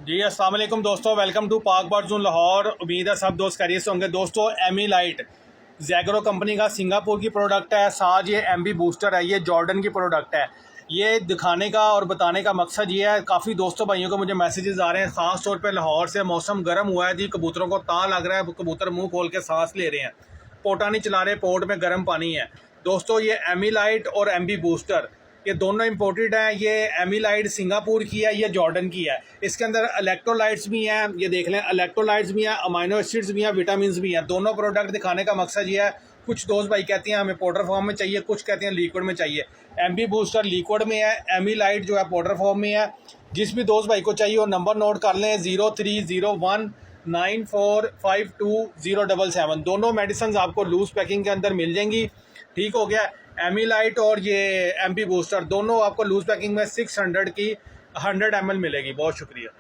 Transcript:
जी अस्सलाम वालेकुम दोस्तों, वेलकम टू पाक बारजून लाहौर। उम्मीद है सब दोस्त खैरियत से होंगे। दोस्तों एमी लाइट जैगरो कंपनी का सिंगापुर की प्रोडक्ट है। साथ ये एमबी बूस्टर है, ये जॉर्डन की प्रोडक्ट है। ये दिखाने का और बताने का मकसद ये है, काफ़ी दोस्तों भाइयों को मुझे मैसेजेस आ रहे हैं, ख़ास तौर पे लाहौर से मौसम गर्म हुआ है जी, कबूतरों को तां लग रहा है, कबूतर मुँह खोल के सांस ले रहे हैं, पोटा नहीं चला रहे, पोर्ट में गर्म पानी है। दोस्तों ये एमी लाइट और एमबी बूस्टर ये दोनों इम्पोर्टेड हैं। ये एमी लाइट सिंगापुर की है, ये जॉर्डन की है। इसके अंदर इलेक्ट्रोलाइट्स भी हैं, ये देख लें, इलेक्ट्रोलाइट्स भी हैं, अमाइनो एसिड्स भी हैं, विटामिन भी हैं। दोनों प्रोडक्ट दिखाने का मकसद ये है, कुछ दोस्त भाई कहते हैं हमें पाउडर फॉर्म में चाहिए, कुछ कहते हैं लिक्विड में चाहिए। एमबी बूस्टर लिक्विड में है, एमी लाइट जो है पाउडर फॉर्म में है। जिस भी दोस्त भाई को चाहिए वो नंबर नोट कर लें, 030194520777। दोनों मेडिसिन आपको लूज पैकिंग के अंदर मिल जाएंगी। ठीक हो गया। एमी लाइट और ये एमबी बूस्टर दोनों आपको लूज पैकिंग में 600 की 100 ml मिलेगी। बहुत शुक्रिया।